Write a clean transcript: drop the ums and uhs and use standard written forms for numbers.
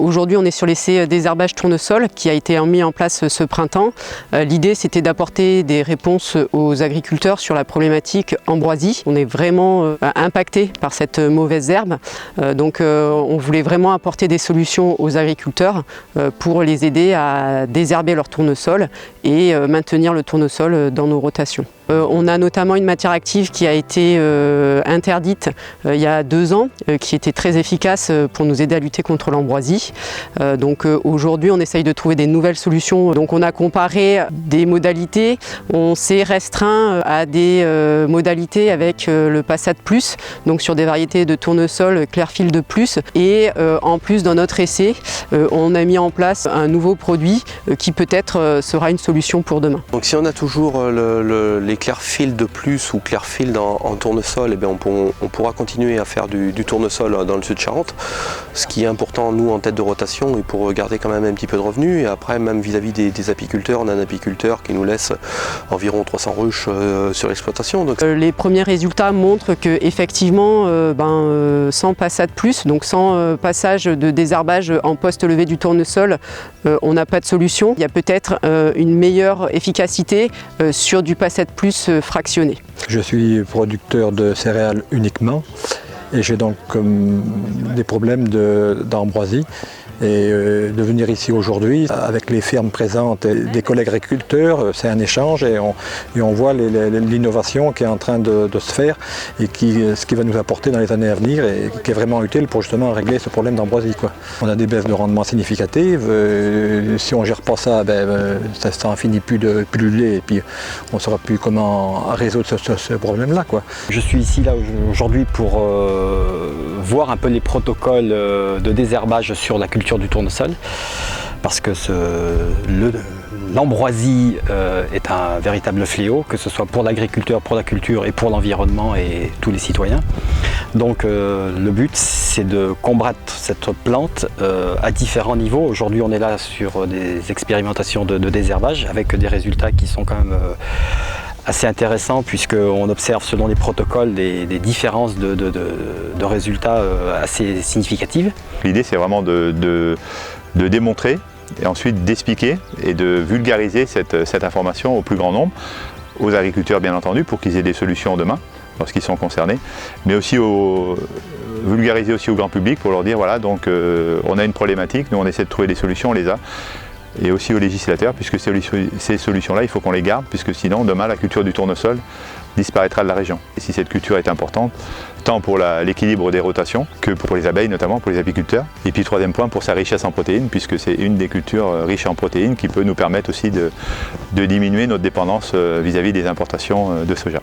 Aujourd'hui, on est sur l'essai désherbage tournesol qui a été mis en place ce printemps. L'idée, c'était d'apporter des réponses aux agriculteurs sur la problématique ambroisie. On est vraiment impacté par cette mauvaise herbe. Donc, on voulait vraiment apporter des solutions aux agriculteurs pour les aider à désherber leur tournesol et maintenir le tournesol dans nos rotations. On a notamment une matière active qui a été interdite il y a 2 ans, qui était très efficace pour nous aider à lutter contre l'ambroisie. Donc aujourd'hui, on essaye de trouver des nouvelles solutions. Donc on a comparé des modalités, on s'est restreint à des modalités avec le Passat Plus, donc sur des variétés de tournesol Clearfield Plus. Et en plus, dans notre essai, on a mis en place un nouveau produit qui peut-être sera une solution pour demain. Donc si on a toujours les Clearfield Plus ou Clearfield en tournesol, eh bien on pourra continuer à faire du tournesol dans le sud de Charente. Ce qui est important, nous, en tête de rotation, et pour garder quand même un petit peu de revenus. Et après, même vis-à-vis des apiculteurs, on a un apiculteur qui nous laisse environ 300 ruches sur l'exploitation. Les premiers résultats montrent qu'effectivement, sans Passat Plus, donc sans passage de désherbage en poste levé du tournesol, on n'a pas de solution. Il y a peut-être une meilleure efficacité sur du Passat Plus fractionné. Je suis producteur de céréales uniquement et j'ai donc des problèmes d'ambroisie. Et de venir ici aujourd'hui avec les fermes présentes et des collègues agriculteurs, c'est un échange et on voit l'innovation qui est en train de se faire et ce qui va nous apporter dans les années à venir et qui est vraiment utile pour justement régler ce problème d'ambroisie. On a des baisses de rendement significatives, si on ne gère pas ça, ça n'en finit plus de pulluler et puis on ne saura plus comment résoudre ce problème-là. Je suis ici là aujourd'hui pour voir un peu les protocoles de désherbage sur la culture du tournesol, parce que l'ambroisie est un véritable fléau, que ce soit pour l'agriculteur, pour la culture et pour l'environnement et tous les citoyens. Donc le but, c'est de combattre cette plante à différents niveaux. Aujourd'hui, on est là sur des expérimentations de désherbage avec des résultats qui sont quand même assez intéressant, puisqu'on observe selon les protocoles des différences de résultats assez significatives. L'idée, c'est vraiment de démontrer et ensuite d'expliquer et de vulgariser cette information au plus grand nombre, aux agriculteurs bien entendu, pour qu'ils aient des solutions demain lorsqu'ils sont concernés, mais aussi vulgariser aussi au grand public pour leur dire voilà, donc on a une problématique, nous on essaie de trouver des solutions, on les a. Et aussi aux législateurs, puisque ces solutions-là, il faut qu'on les garde, puisque sinon, demain, la culture du tournesol disparaîtra de la région. Et si cette culture est importante, tant pour l'équilibre des rotations, que pour les abeilles, notamment pour les apiculteurs. Et puis, 3e point, pour sa richesse en protéines, puisque c'est une des cultures riches en protéines qui peut nous permettre aussi de diminuer notre dépendance vis-à-vis des importations de soja.